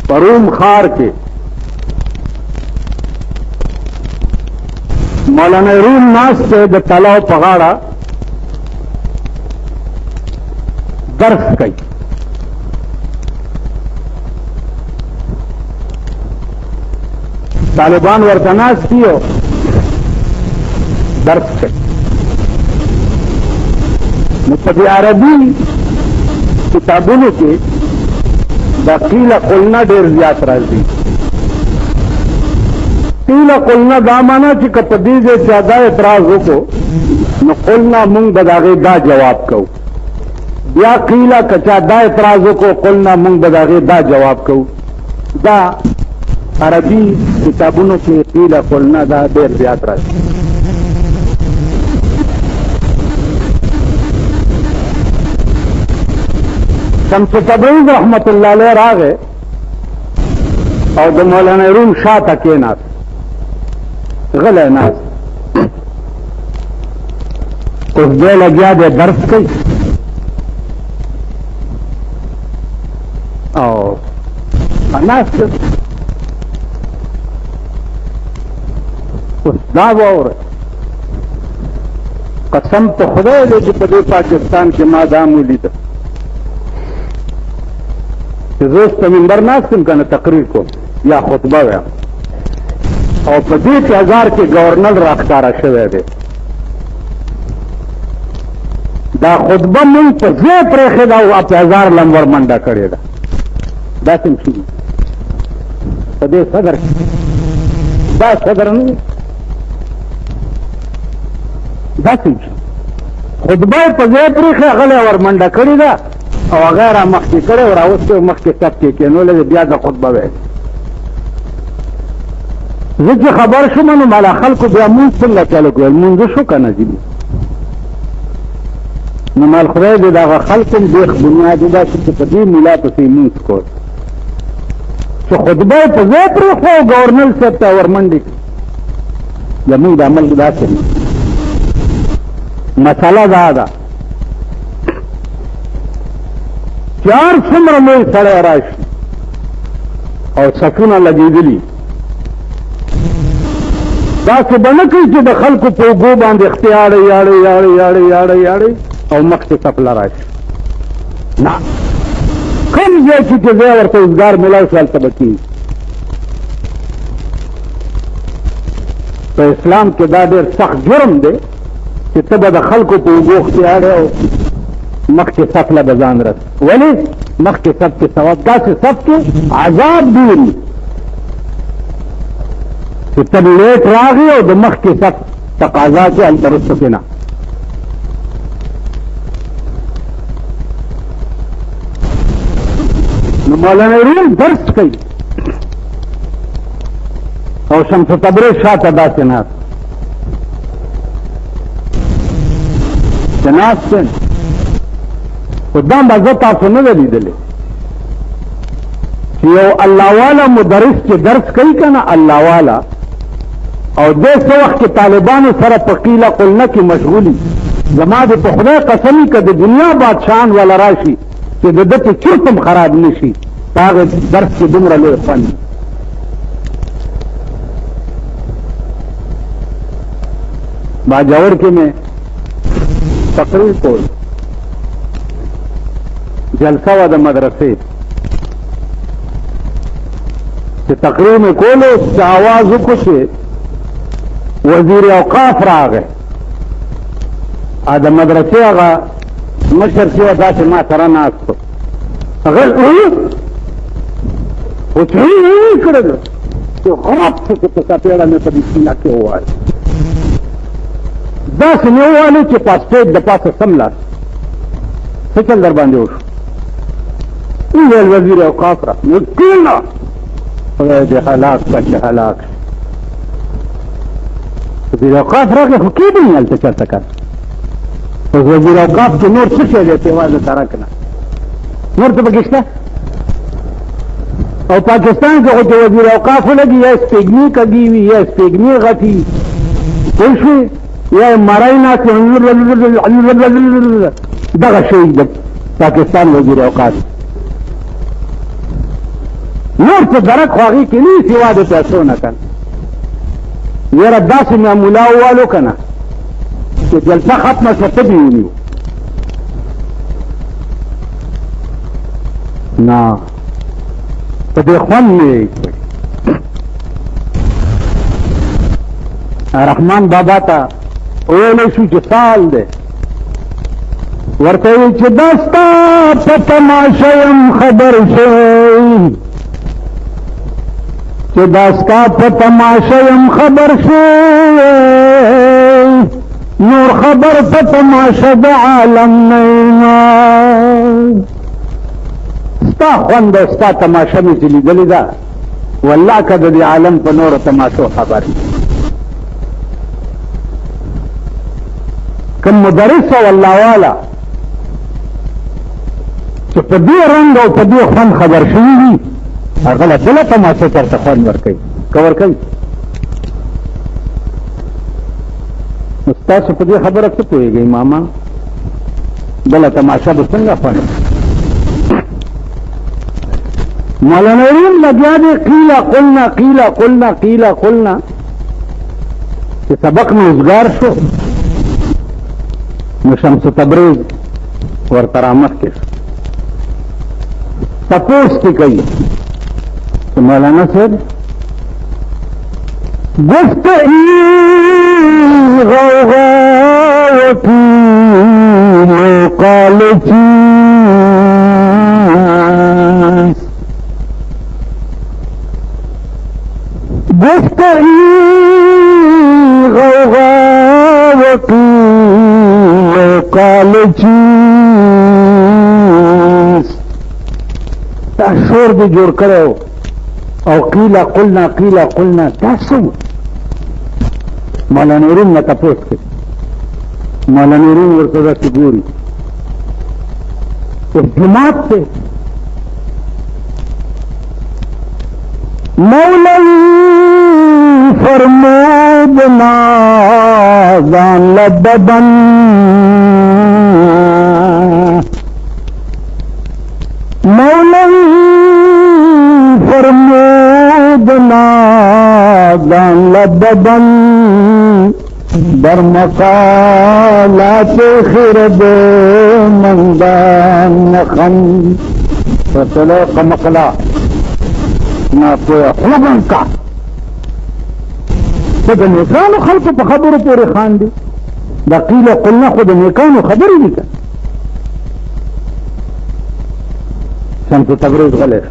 پروم خار کې مولانا روم ناس ته د تلاو په غاړه درس کوي. طالبان ورته ناست دي او درس کوي. نو په دې عربي کتابونو کې دا قیل قلنا ډېر زیات راځي. قیل قلنا دا معنا چې که په دې ځای چا دا اعتراض وکړو نو قلنا مونږ به د هغې دا جواب کوو. بیا قیله که چا دا اعتراض وکړو قلنا مونږ به د هغې دا جواب کوو. دا عربي کتابونو کې قیل قلنا دا ډېر زیات راځي. شمس تبریز رحمت الله علیه راغی او د مولانا روم شاته کېناست، غلی ناست. اوس دی لګیا دی درس کوي او ناست. اوس دا واوره، قسم په خدای دی چې په دې پاکستان کې ما دا ولیده چې زه اوس په منبر ناست یم که نه تقریر کوم یا خطبه وایم او په دې تیزار کې ګورنر راښکاره شوی دی. دا خطبه مونږ په ځای پرېښې ده او تیزار لمبر منډه کړې ده. داسې هم شي په دې صدر کې دا صدر نه دی، داسې هم شي خطبه یې په ځای پرېښې غلی ور منډه کړې ده او هغه را مخکې کړی او راوستې مخکې صف کې کېنولی دی. بیا د خطبه ویل زه چې خبر شوم نو مالا خلکو بیا مونځ څنګه چالو کړل؟ مونځ شو که نه ځي نو مال خدای دې د هغه خلکو هم دیخ بنیادي دا چې په دې ملا پسې مونځ کول چې خطبه یې په ځای پرېښو او ګورنر صاحب ته ورمنډې کړي. زمونږ د عمل داسې نه. مسله دا ده چې هر څومره لوی سړی راشي او صفونه لګېدلي داسې به نه کوي چې د خلکو په اوږو باندې اختې اړی اړی اړی اړی اړی اړی او مخکې صف له راشي. نه، کوم ځای چې ځای ورته روزګار میلاو شي هلته به کېږي. په اسلام کې دا ډېر سخت جرم دی چې ته به د خلکو په اوږو اختې اړی او مخکې صف له به ځان رس. ولې؟ مخکې صف کې ثواب، داسې صف کې عذاب ډېر وي چې ته لیټ راغی او د مخکې صف تقاضا کې هلته رسته کې نه. نو مولانا روم درس کوي او شمس تبریز شاته داسې ناست چې ناست دی. خو دا به زه تاسو نه ده لیدلی چې یو الله والا مدرس چې درس کوي که نه الله والا او دې څه وخت کې طالبانو سره په قیله قلنه کې مشغولي، زما د په خدای قسمي که د دنیا بادشاهان والا راشي چې د ده په چرت هم خراب نه شي په هغې درس کې دومره لوی خوند. باجوړ کې مې تقریر کول، جلسه وه د مدرسې چې تقریر مې کولو چې آواز وکړو چې وزیر اوقاف راغی. د مدرسې هغه مشر چې و داسې ما سره ناست و، هغه خو چې کړی ده چې خراب شو چې په څپېړه مې په دې سینه کې ووایه. داسې مې وویلې چې پاسپورټ د پاسه سم لاس څه چل در باندې وشو. وویل وزیر اوقاف را نو کېنه خدای دې هلاک کړه چې هلاک شي. وزیر اوقاف راغی خو کېدی نه هلته چېرته کار. اوس وزیر اوقاف کې نور څه شی دی یوازې ترک نه نور څه پکې شته. او پاکستان کې خو چې وزیر اوقاف ولګي یا سپېږمۍ کږي وي یا سپېږمۍ غټي پوه شوې یا مړی ناست دغه شی د پاکستان وزیر اوقاف. نور څه درک خو هغې کې نه سوا د پیسو نه کن یاره داسې مې مولا ووالو که نه چې جلسه ختمه شوه ته دې ونیو نه په دې خوند مې رحمان بابا ته ویلی شو چې سال دی ورته وی چې دا ستا په تماشه یم خبر شوی چې دا ستا په تماشه یم خبر شوی نور خبر په تماشه د عالم نه ستا خوند او ستا تماشه مې چې لیدلې ده والله که د دې عالم په نورو تماشو خبر کوم مدرس او الله والا چې په دې رنګ او په دې خوند خبر شوي وي هغه له بله تماشې چېرته خوند ورکوي که ورکوي نو ستاسو په دې خبره څه پوهېږئ ماما بله تماشه به څنګه خوند مولانا ریم لګیا دی قیله قلنا قیله قلنا قیله قلنا چې سبق مې اوزګار شو نو شمس تبریز ورته رامخکې شو تپوس کی کئی تو مولانا صاحب گفت ای غوغاوتی مقال چیز گفت ای غوغاوتی مقال چیز دا شور دی جوړ کړو او قیلا قلنا قیلا قلنا تاسو مولانا نورین نه تاسو کې مولانا نورین ورته داسې ګوري اهتمام ته مولوی فرمود نازان لبدن مولوی فرمود نازان لبدن در مقالات خرد مندان نخم فتلق مقلا ناپویا خلقن کا خود نیکانو خلق پا خبر پوری خان دی دا قیل قلنا خود نیکانو خبری دی کن شمس تبریز غلی شو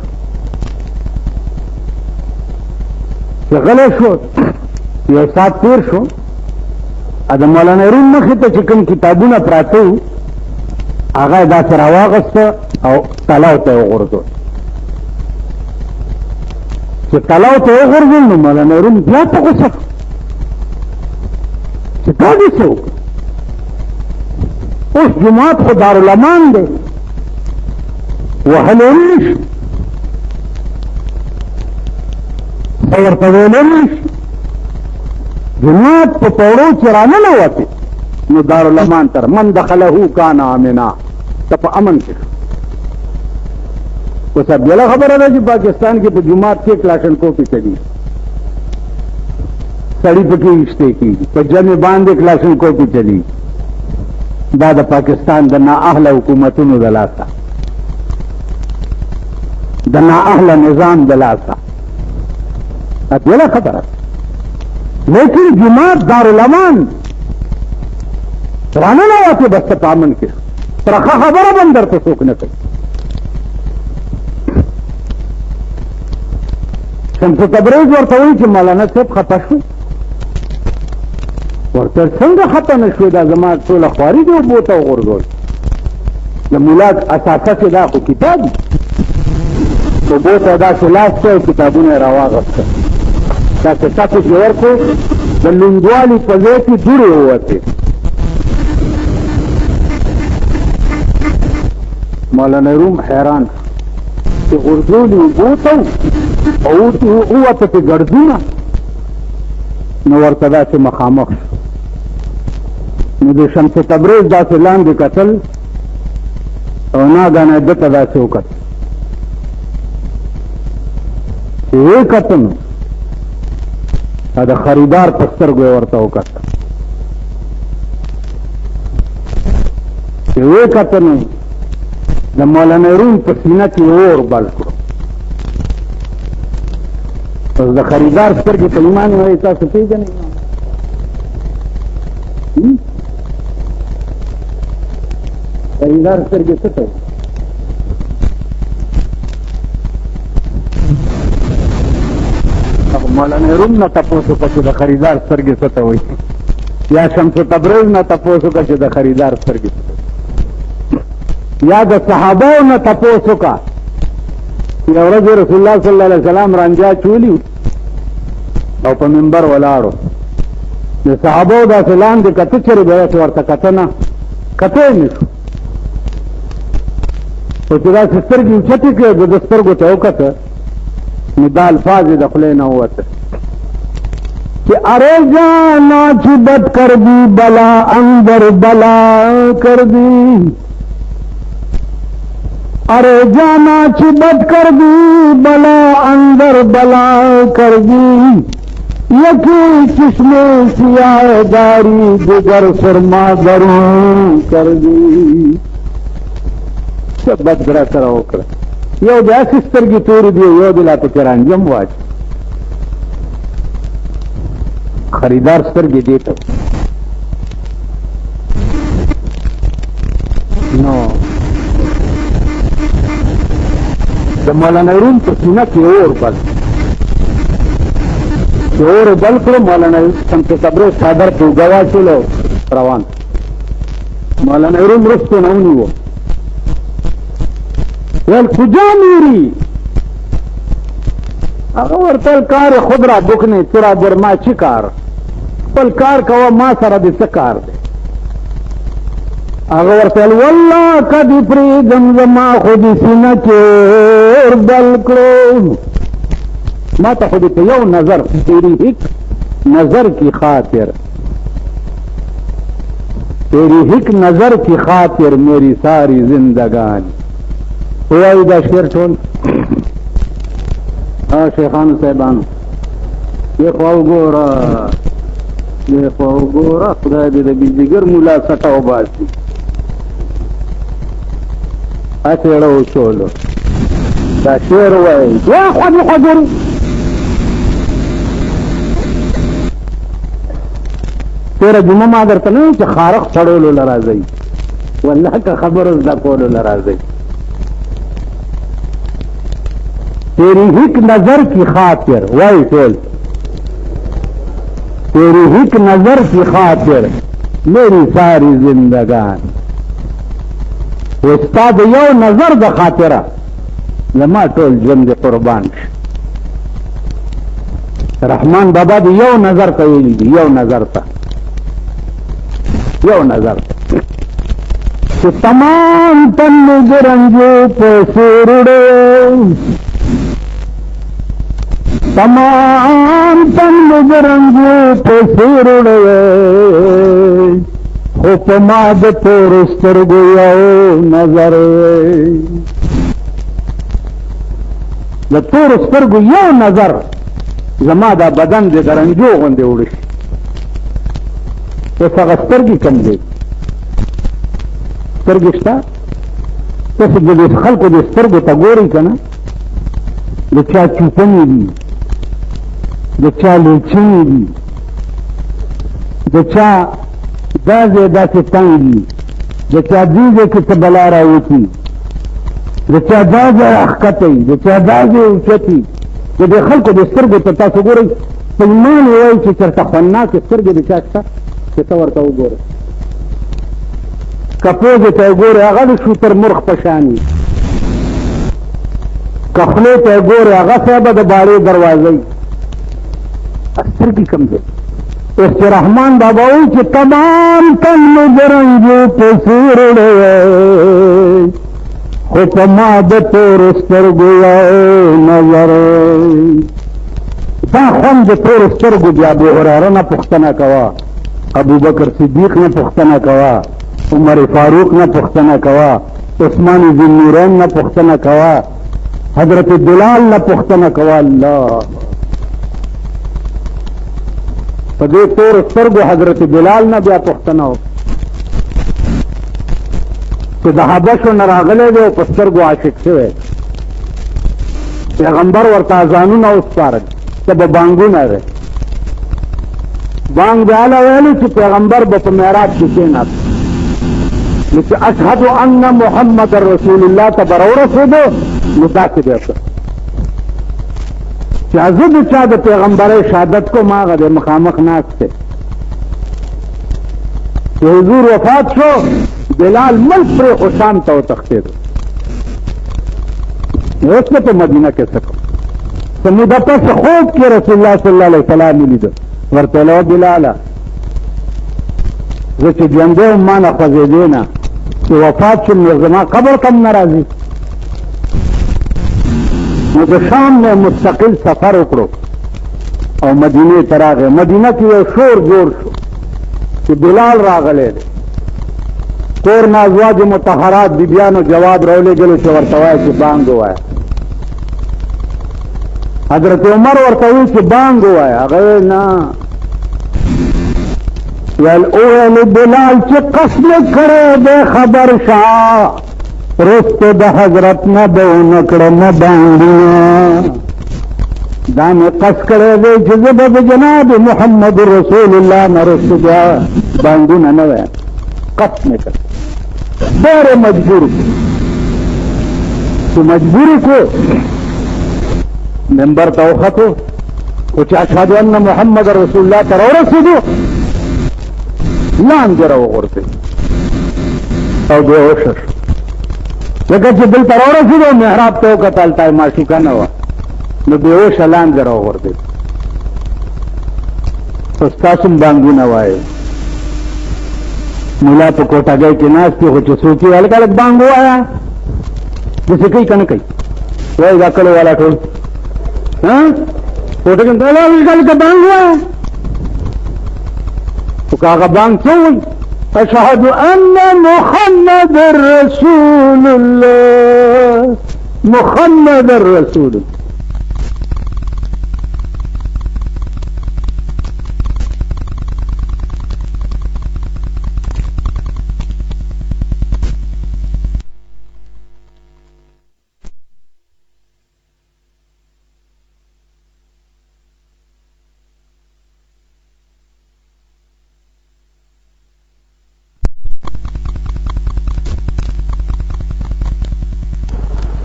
چې غلی شو یو ساعت تیر شو د مولانا نورین مخې ته چې کوم کتابونه پراته وو هغه یې داسې راواغسته او تلاو ته یې وغورځول چې تلاو ته یې وغورځول نو مولانا نورین بیا په غوسه چې دا دې څه وکړه اوس جومات خو دارالامان دی وهلی نشي څه ورته ویلی نشي جومات په پوړو چې راننوتې نو دارالامان تر من دخله کان آمنا ته په امن کې اوس بله خبره ده چې پاکستان کې په جومات کې کلاشنکوفې چلېږي سړي پکې ویشتې کېږي په جمع باندې کلاشنکوفې چلېږي دا د پاکستان د نااهله حکومتونو د لاسه د نااهله نظام د لاسه بله خبره لیکن جماعت دارالامان راننوتې بس ته په امن کې ترخه خبره به هم درته څوک نه کوي شمس تبریز ورته وایي چې مولانا صاحب خفه شو ورته څنګه خفه نه شوې دا زما ټوله خواري دې اوبو ته وغورځول د ملا اساسه چې دا خو کتاب اوبو ته داسې لاس کړی کتابونه یې راواغسته داسې ټکو چې ورکړو د لوندوالي په ځای کې دوړې ووتې مولانا روم حیران چې غورځولي اوبو ته او ووته پې ګردونه نو ورته داسې مخامخ شو نو د شمس تبریز داسې لاندې کتل او ناګانه ده ته داسې وکتل وی کتن دا خریدار په سترګو یې ورته وکتل چې وی کتن د مولانا روم په سینه کې اور بل کړو اوس د خریدار سترګې په ایمان وایي تاسو پېژنئ خریدار سترګې څه ته وایي مولانا روم نه تپوس وکړه چې د خریدار سترګې څه ته وایي یا شمس تبریز نه تپوس وکړه چې د خریدار سترګې یا د صحابو نه تپوس وکړه یو ورځ رسول الله صلی الله علیه وسلم رانجا چولی او په منبر ولاړو د صحابو داسې لاندې کته چرې به ورته کته نه کته یې نه شو او چې داسې سترګې اوچتې کړې د سترګو ته وکته نو دا الفاظ د خولې نه ووته کہ ارے جانا چی بد کر دی بلا اندر بلا کر دی ارے جانا چی بد کر دی بلا اندر بلا کر دی یکی چشم سیاہ داری دیگر سرما دروں کر دی سب بد برا کرا وکړه یو د اسې سترګې تورې دي یو د لا پکې رانجم واچ خریدار سترګې دې ته نو د مولانا روم په سینه کې اور بل چې اور بل کړو مولانا شمس تبریز څادر په اوږه واچولو روان مولانا روم رستو نه ونیو ویل کجا میری هغه ورته کار خود را بکنی ترا در ما چی کار خپل کار کوه ما سره دې څه کار دی هغه ورته والله کدی پرېږدم زما خو دې سینه کې اور بل کړو ما ته خو دې په یو نظر تیری هیک نظر کی خاطر تیری هیک نظر کی خاطر میری ساری زندگانی وای دا شعر ټول شیخانو صاحبانو یې خوا وګوره خدای دې د بجګر مولا سټه وباسي هسې اړه وچولو دا شعر وایي وا خوا دې خوا ګورو تېره جمعه ما درته نه چې خارق تړولو له راځئ والله که خبرو زده کولو له راځئ تیری ہک نظر کی خاطر وائی ٹول تیری ہک نظر کی خاطر میری ساری زندگان استاد یو نظر د خاطره لما ټول ژوند قربان شي رحمان بابا دی یو نظر ته ویلي دي یو نظر ته چې تمام تن رنجو په سورړو تمام تن رنجو په سورړو خو په ما د تور سترګو یو نظر د تور سترګو یو نظر زما دا بدن د رنجو غوندې وړي اوس هغه سترګې کم دی سترګې شته تاسو د خلکو د سترګو ته ګورئ که نه د چا چوپنې دي د چا لیچنې دي د چا دا ځای داسې تنګ دي د چا دې ځای کې څه بلا راوځي د چا دا ځای ښکته وي د چا دا ځای اوچت وي د دې خلکو د سترګو ته تاسو ګورئ په ایمان یې وایي چې چېرته خوندناکې سترګې د چا شته چې ته ورته وګورئ که پوزې ته یې ګورې هغه د شوتر مرغ په شان وي که خولې ته یې ګورې هغه صاحبه د باړې دروازه وي سترګې کم دی اوس چې رحمان بابا وایي چې تمام تن مې د رنجو په سورړی خو په ما د تورو سترګو یو نظر دا خوند د تورو سترګو بیا ابو هریره نه پوښتنه کوه ابوبکر صدیق نه پوښتنه کوه عمر فاروق نه پوښتنه کوه عثمان ذوالنورین نه پوښتنه کوه حضرت بلال نه پوښتنه کوه الله په دې تور سترګو حضرت بلال نه بیا پوښتنه وکړه چې د حبشو نه راغلی دی او په سترګو عاشق شوی پیغمبر ورته اذانونه وسپارل ته به بانګونه دی بانګ بیا هله ویلو چې پیغمبر به په معراج کې کېناست نو چې اشهد ان محمد رسول الله ته به راورسېدو نو داسې بیا شه چې زه د چا د پیغمبرۍ شهادت کوم هغه دی مخامخ ناست دی چې حضور وفات شو بلال ملک پرېښو شام ته وتښتېدو اوس نه په مدینه کې څه کوم څه موده پس خوب کې رسول الله صلی الله علیه وسلم ولیده ورته ویل بلاله زه چې ژوندی وم ما نه خوځېدې نه چې وفات شم نو زما قبر کم نه راځي نو د شام نه مستقل سفر وکړو او مدینې ته راغی مدینه کې یو شور جوړ شو چې بلال راغلی دی کور نه ازواج مطهرات بیبیانو جواب راولېږلو چې ورته وایه چې بانګ ووایه حضرت عمر ورته وایي چې بانګ ووایه هغه نه ویل اوویل بلال چې قسم کړی دی خبر شه رستو د حضرت نه به ونه کړه نه بانګونه دا مې قص کړی دی چې زه به د جناب محمد رسول الله نه رستو بیا بانګونه نه وایم قص مې کړ ډېر مجبور چې مجبور کو منبر ته وختو خو چې اشهد ان محمد رسول الله ته راورسېدو لاندې راوغورځېد او بېهوشه شو ځکه چې دلته راورسېدو محراب ته وکتل هلته یې معشوقه نه وه نو بېهوشه لاندې راوغورځېد خو ستاسو هم بانګونه وایي ملا په کوټګۍ کې ناست دی خو چې څوک یې هلک هلک بانګ ووایه داسې کوي که نه کوي وایي دا کلي والا ټول کوټه کې هلک هلک بانګ ووایه خو که هغه بانګ څه وایي اشهد ان محمد رسول الله محمد رسول الله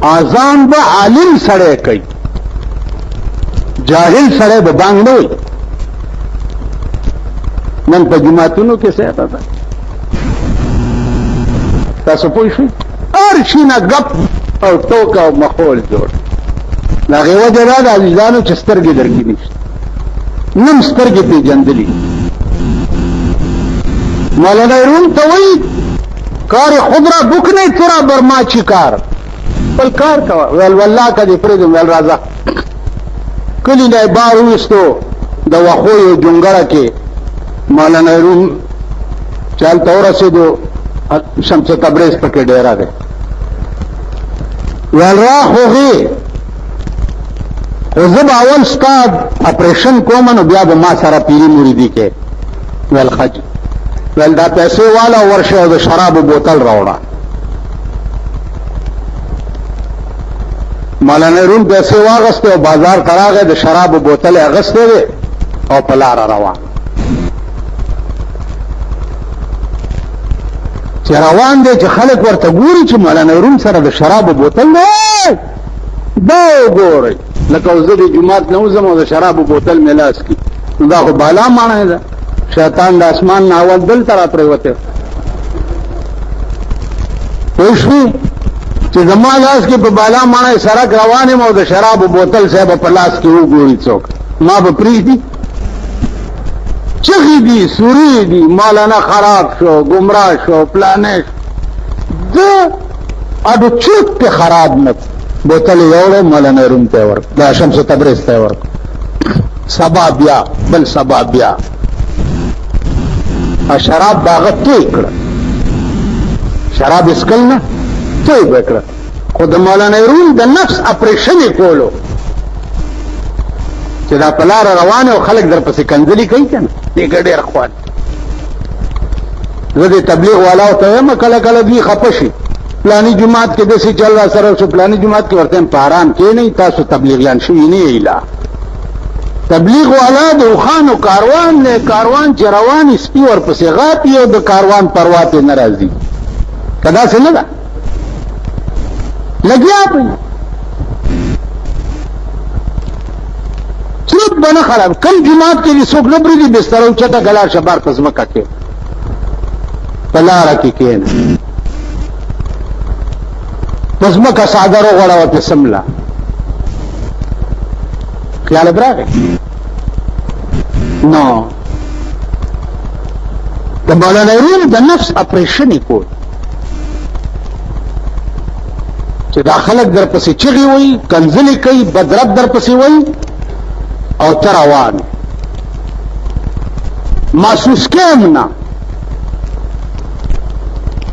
اذان به عالم سړی کوي جاهل سړی به بانګ نه وي نن په جوماتونو کې څه ده تاسو پوه شئ هر شي نه ګپ او ټوک او مخول جوړ د هغې وجه دا ده عزیزانو چې سترګې در کې نشته نم سترګې پېژندلي مولانا روم ته وایي کار خود را بکنی تو را بر ما چی کار بل کار کوه ویل والله که دې پرېږدم ویل راځه کلي نه یې بار وویستو د وښو یو جونګړه کې مولانا روم چې هلته ورسېدو شمس تبریز پکې ډېره دی ویل را خوغې خو زه به اول ستا اپریشن کوم نو بیا به ما سره پیري مریدي کې ویل ښه ویل دا پیسې والا ورشه او د شرابو بوتل راوړه مولانا روم پیسې واغستې او بازار ته راغی د شرابو بوتل یې اغستې دی او په لاره روان چې روان دی چې خلک ورته ګوري چې مولانا روم سره د شرابو بوتل دی دا وګورئ لکه زه د جومات نه وځم او د شرابو بوتل مې لاس کړي نو دا خو بالا ماڼی ده شیطان د اسمان نه اول دلته را پرېوتی پوه شوې چې زما لاس کې په بالا ماڼی سړک روان یم او د شرابو بوتل صاحب په لاس کې وګوري څوک ما به پرېږدي چغې دي سورې دي مولانا خراب شو ګمراه شو پلانې شو ده اډو چوک پې خراب نه بوتل یې یوړی مولانا روم ته یې ورکړ دا شمس تبریز ته یې ورکړ سبا بیا بل سبا بیا شراب باغه توی کړه شراب اسکل نه توی به کړه خو د مولانا روم د نفس اپریشن کولو چې دا په لار روانه او خلک در پسې کنځلي کوي کنه دې ډېر خوان زه د تبلیغ والاو ته وایم کله کله دوی خفه شي پلاني جماعت کې داسې چل را سره شو پلاني جماعت کې ورته په آرام کې نه تاسو تبلیغیان شوي نه ایلا تبلیغ والا د اوخانو کاروان نه کاروان چې روان سپي ورپسې غاپي او د کاروان پروا ته نه راځي که داسې نه ده لګیا پئ څوک به نه خراب کم جماعت کې څوک نه برېږي بستر اوچته ګلا شبار په ځمکه کې په لاره کې کښېنه په ځمکه څادر وغوړوه پې سمله خیال براغی نو د مولانا روم د نفس اپریشن کول چې دا خلک در پسې چغې وایي کنځلې کوي بدرد در پسې وایي او ته روان محسوس کېم نه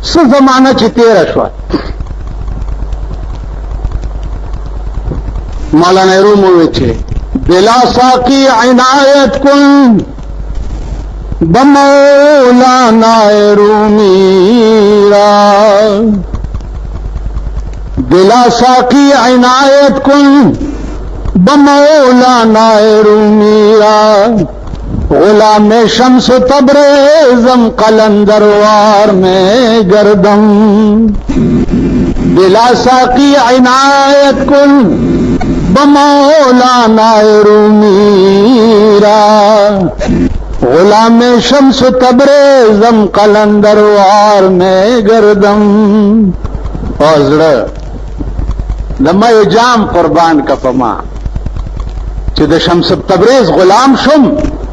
څه زمانه چې تېره شوه مولانا روم ووی چې بلا ساقی عنایت کن بمولانا رومی را بلا ساقی عنایت کن بمولانا رومی را غلام شمس تبریزم قلندروار میں گردم بلا ساقی عنایت کن بمولانا رومی را غلام شمس تبریزم قلندروار میں گردم اوزړه لما یو جام قربان کا پما چې د شمس تبریز غلام شم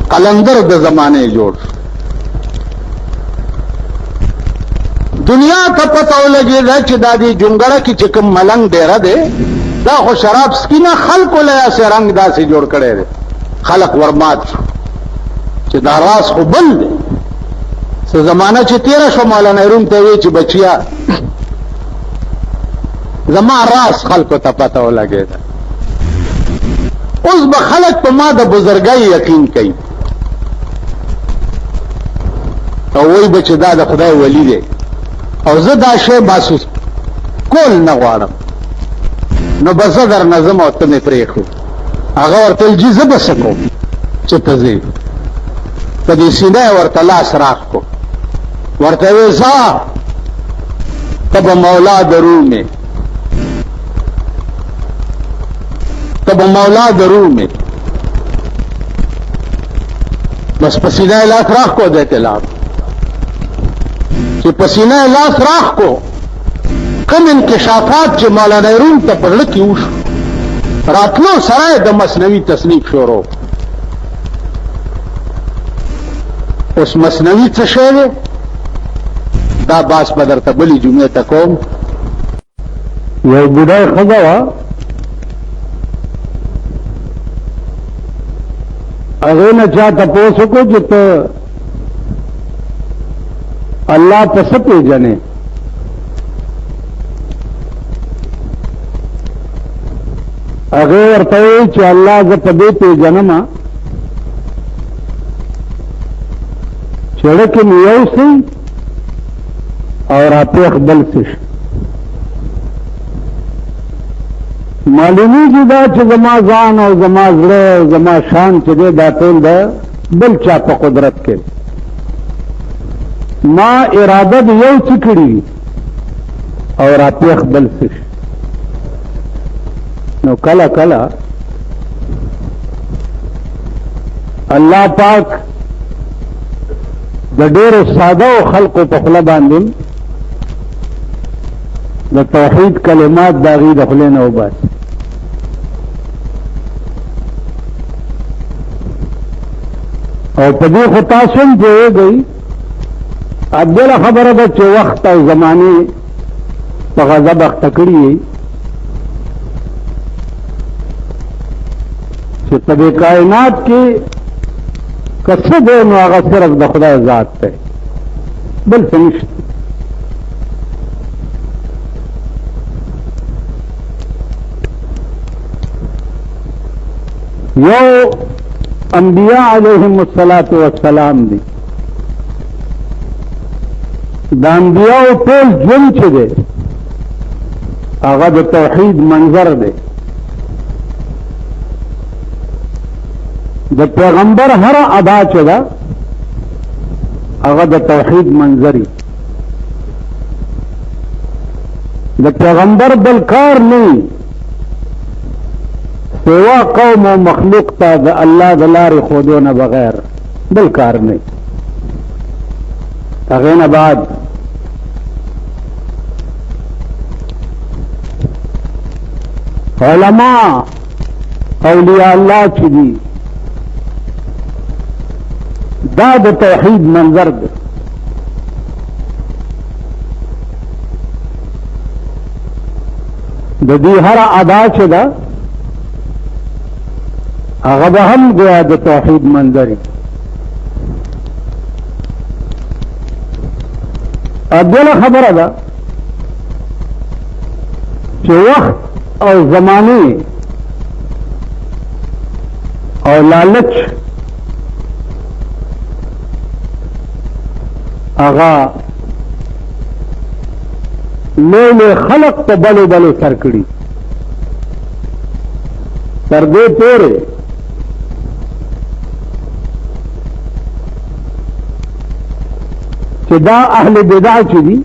قلندر د زمانه جوړ دنیا ته پته ولګېده چې دا دې جونګړه کې چې کوم ملنګ ډېره دی دا خو شراب سکینه خلکو له اسې رنګ داسې جوړ کړی دی خلق ورمات شو چې دا راز خو بل دی څه زمانه چې تېره شو مولانا روم ته وی چې بچیا زما راز خلکو ته پته ولګېده اوس به خلک په ما د بزرګۍ یقین کوي او وی به چې دا د خدای ولی دی او زه دا شی محسوس کول نه غواړم نو بس زه در نه ځم او ته مې پرېښو هغه ورته ویل جي زه به څه کوم چې ته ځې په دې سینه یې ورته لاس راښ کړو ورته ویې ځه ته به مولا د روم یې ته به مولا د روم یې بس په سینه یې لاس راښ کړو دی ته لاړ چې په سینه یې لاس راښ کړو کم انکشافات چې مولانا روم ته په زړه کې وشو راتلو سره د مثنوي تصنیف شروع اوس مثنوي څه شی دی دا باس به درته بلې جمعې ته کوم یو بوډۍ ښځه وه هغې نه چا تپوس وکړو چې ته الله په څه پېژنې هغې ورته وایي چې الله زه په دې پېژنم چې ړکې مې یو څه او راپېښ بل څه شي معلومیږي دا چې زما ځان او زما زړه او زما شان چې دی دا ټول د بل چا په قدرت کې ما اراده د یو څه کړي او راپېښ بل څه شي نو کله کله الله پاک د ډېرو ساده او خلقو په خوله باندې د توحید کلمات د هغې د خولې نه وباسي او په دې خو تاسو هم پوهېږئ بله خبره ده چې وخت او زمانې په غضب اخته کړي چې په دې کائنات کې که څه دی نو هغه صرف د خدای ذات دی بل څه نشته यो अंबिया अलैहिमुस्सलातु वस्सलाम दी दा अंबियाओ टोल ژوند چې دی هغه د توحید منظر دی د پیغمبر هر ادا چې ده هغه د توحید منظري د پیغمبر بل کار نه سوا قوم و مخلوق ته د الله د لارې ښودونه بغیر بل کار نه هغې نه بعد علماء اولیاء الله چې دي دا د توحید منظر دی د دې هر ادا چې ده هغه به هم گویا د توحید منظري بله خبره ده چې وخت او زمانه او لالچ هغه لوی خلق په بلو بلو سر کړي تر دې پورې چې دا اهل بدع چې دي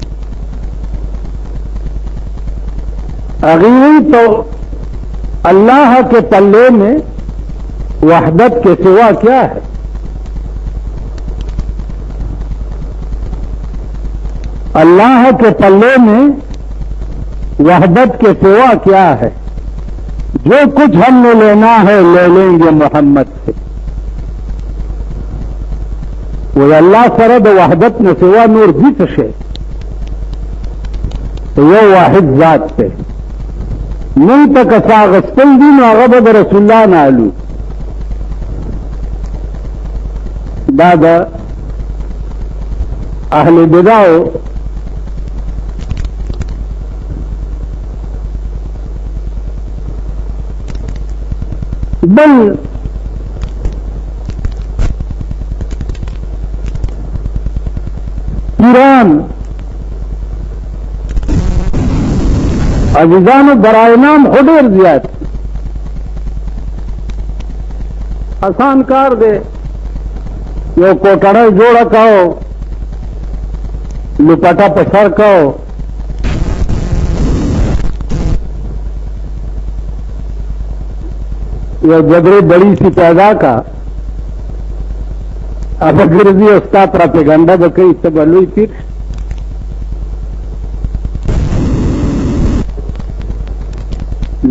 هغوی تو اللہ کے پلے میں وحدت کے سوا کیا ہے اللہ کے پلے میں وحدت کے سوا کیا ہے جو کچھ ہم نے لینا ہے لے لیں گے محمد سے وہ اللہ سرد وحدت میں سوا نور بھی تشے یہ واحد ذات پہ من تک ساغستل دین و غبد رسول اللہ نالو دادا اہل بدعو بل پیران عزیزان برائے نام خودیر زیاد آسان کار دے یو کوٹڑا جوڑا کاؤ لپٹا پسر کاؤ یو جبری بڑی سی پیدا کا اب گرزی استا پراپیگنڈا بکئی سب الوی پیر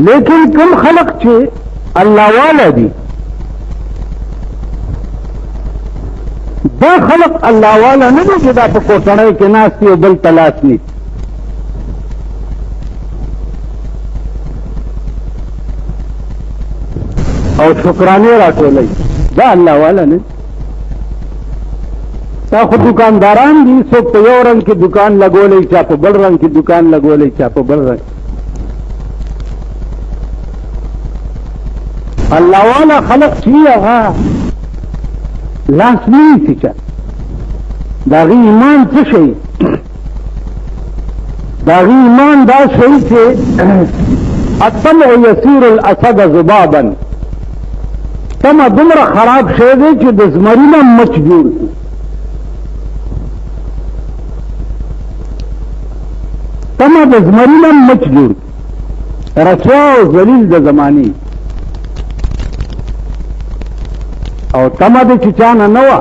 لیکن کم خلق چھے اللہ والا دی دا خلق اللہ والا نہیں کہ دا پا کوٹنے کے ناستی و بل تلاش نہیں اور شکرانے راتو لئی دا اللہ والا نہیں تا خود دکانداران دی سو پا یو رنگ کی دکان لگو لئی چا پا بل رنگ کی دکان لگو لئی چا پا بل رنگ اللہ والا خلق چیئے ہاں لاس نہیں سچا داغی ایمان چشئی داغی ایمان دا شئی چھے الطمع یسیر الاسد زبابا تم دمر خراب شیدے چھے دزمرینا مچ جوڑ تم دزمرینا مچ جوڑ رسوا و ذلیل د زمانی او تمه د چچانه نوا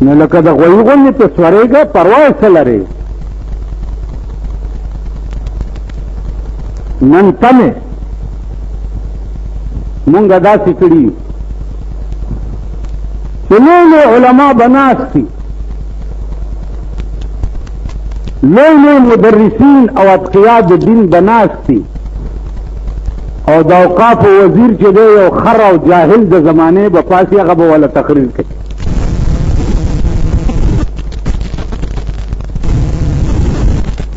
نو لکه د غوی غونې ته سورېږه پروا یې څه لرې نن تمې مونږ داسې کړي چې لوی لوی علما به ناست دي لوی لوی مدرسین او اتقیا د دین به ناست دي او د اوقاف وزیر چې دی یو خر او جاهل د زمانې به پاسې هغه به ولا تقریر کوي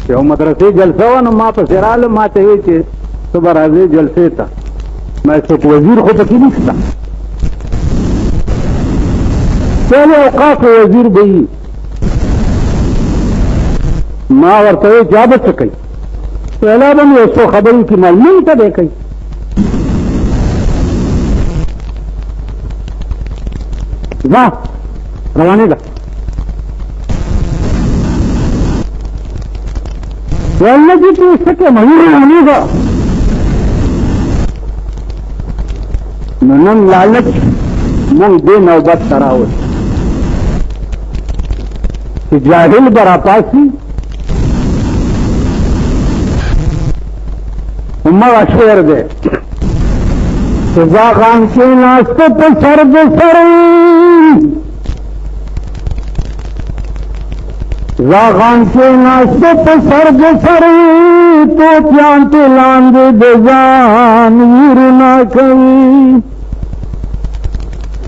یو مدرسې جلسه وه نو ما پسې رالم ما ته ویل چې ته به راځې جلسې ته मैं तो वजीर को पति नहीं था पहले औकात वजीर भाई माँ वर्त क्या बच सकी पहला बनी उसको खबर की मालूम था देखी जा रवाने का बोलने की तो इसके महीने होने का मनन लालच मुंह दे नौबत कराओ कि जाहिल बरापासी उम्मा शेर दे सजा खान के नाश्ते पर सर सर खान के नाश्ते पर सर सर तो प्यांते लांदे बेजान वीर ना कई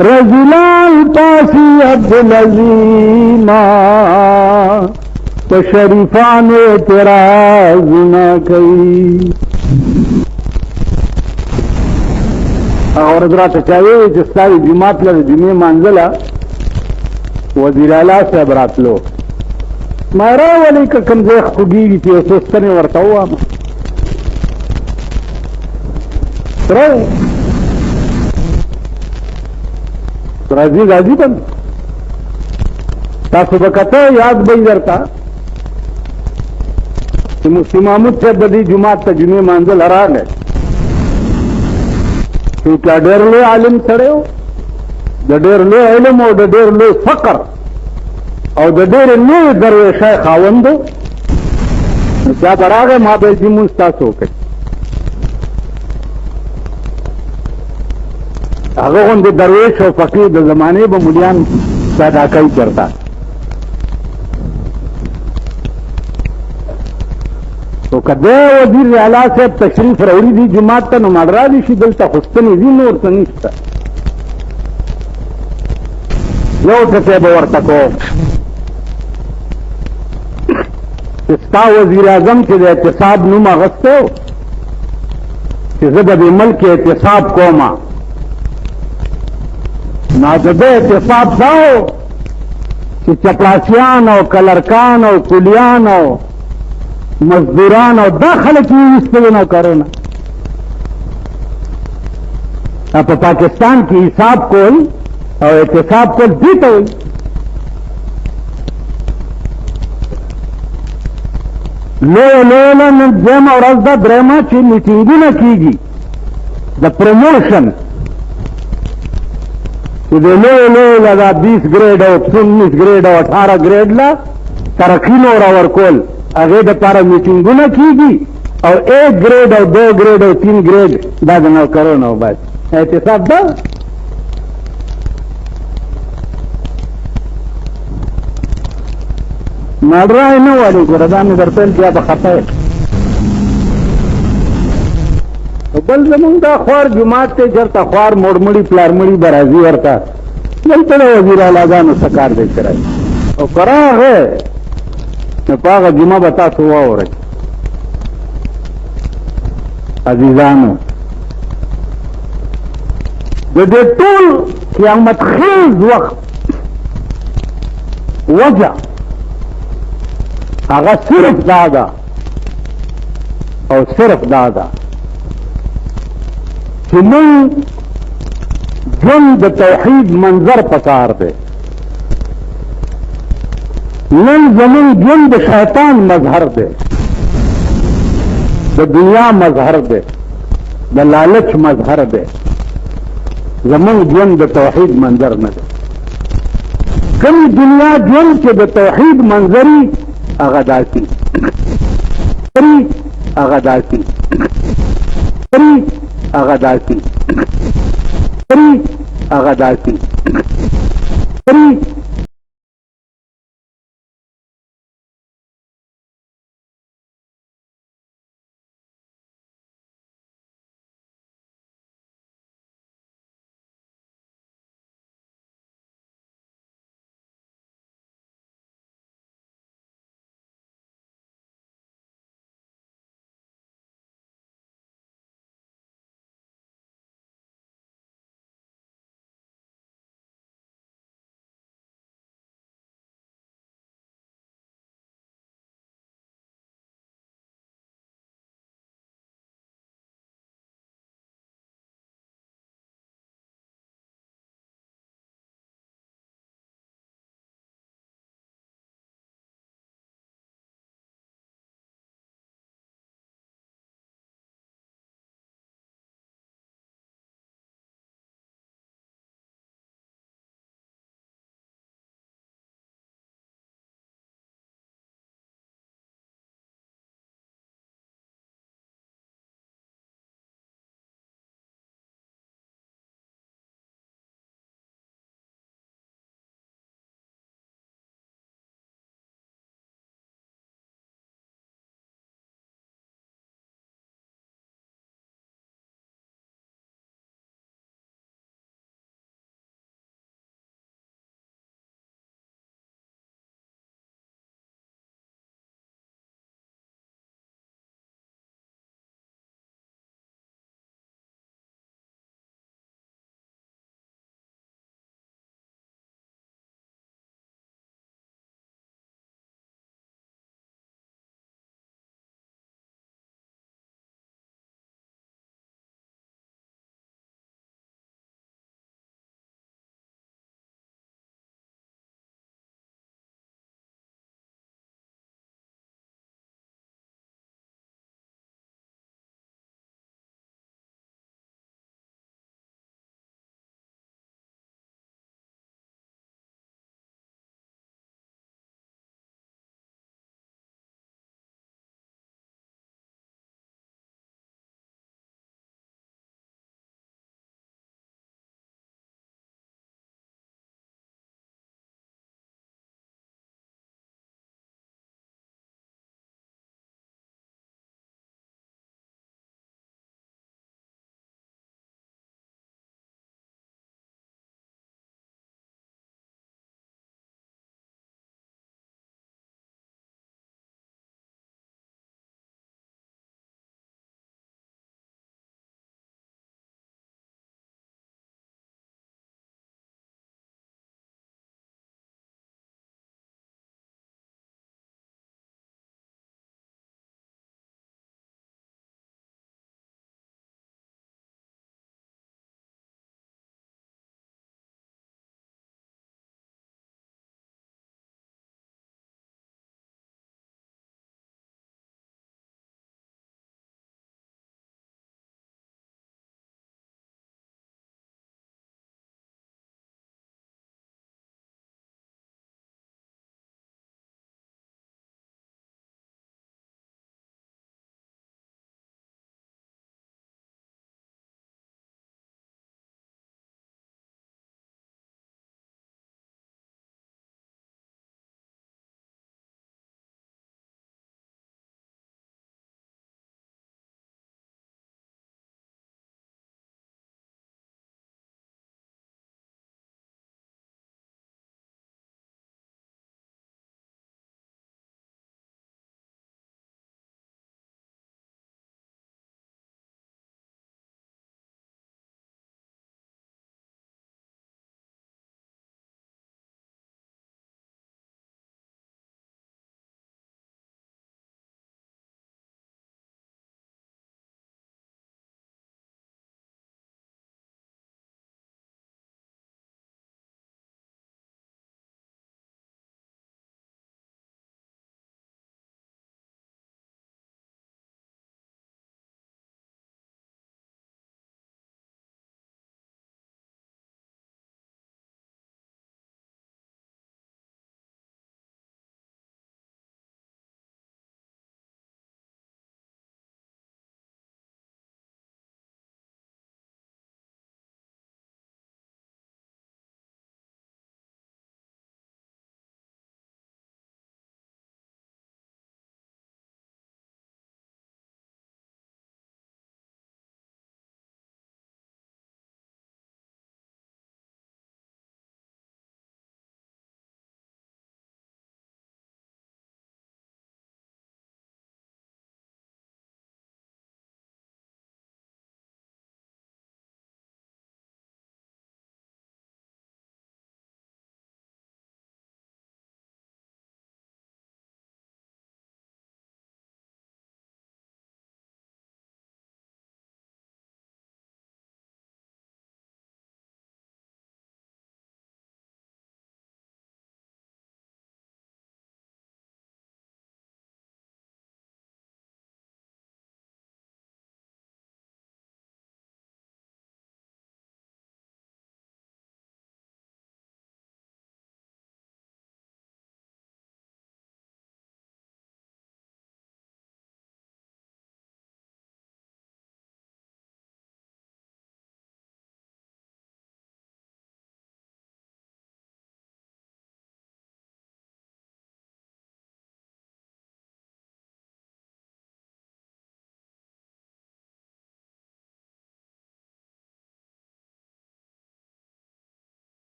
रजिलाल पासी अब्दुल अजीमा तो शरीफा ने तेरा गुना कई और हजरात चाहिए जिस सारी जुमात लग जुमे मांजला वजीर आला से बरात लो मारा वाले का कमजे खुगी थी सोचने वर्ता हुआ राजी राजी बन सुबह कहते याद बई करता कि मुफ्ती महमूद से बदी जुमात तक जुमे मांजल हरा गए क्यों क्या डेर लो आलिम सड़े हो डेर लो इलम हो डेर लो फकर और डेर लो दरवेश खावंद क्या बड़ा गए माँ बेजी मुस्तास होकर अगर दरवेश और फकीर जमाने ब मुलियान पैदा कई करता तो कदे वजीर आला से तशरीफ रही थी जुमात का नुमाडरा दी शिदलता खुस्तनी दी नूर सनिश्ता यो उठते बवर तको इसका वजीर आजम के एहतसाब नुमा गस्ते हो कि जब मल के एहतसाब कौमा ना जब एहतसाब सा हो कि चपरासियान और कलरकान और कुलियान और मजदूरान और दाखिल की इस न करो ना अब पाकिस्तान की हिसाब कोई और एहतसाब को जीत हुई लो जम और अजदा ब्रह्मा की मीटिंग न कीगी द प्रमोशन लो लगा 20 ग्रेड और 19 ग्रेड और 18 ग्रेड ला तरक्की और और कोल आगे दपारा मीटिंग न कीगी और 1 ग्रेड और 2 ग्रेड और 3 ग्रेड दाद न करो ना बस एहतसाब दा माडरा है ना वाली को रजा में दरपेल क्या बखाता है तो बल जमुंदा ख्वार जुमात के जरता ख्वार मोड़मड़ी प्लारमड़ी बराजी वरता बल चलो वजीर आला न सकार दे कराई और करा है पागा जुमा बता हुआ हो रही अजीजानो जो टूल क़यामत खेज वक्त वजह आगा सिर्फ दादा और सिर्फ दादा कि मैं जंद तौहीद मंजर पकार दे नन जमीन जंद शैतान मजहर दे द दुनिया मजहर दे द लालच मजहर दे जमीन जंद तौहीद मंजर न दे कई दुनिया जन के द तौहीद मंजरी अगदासी अगदासी अगदासी अगदासी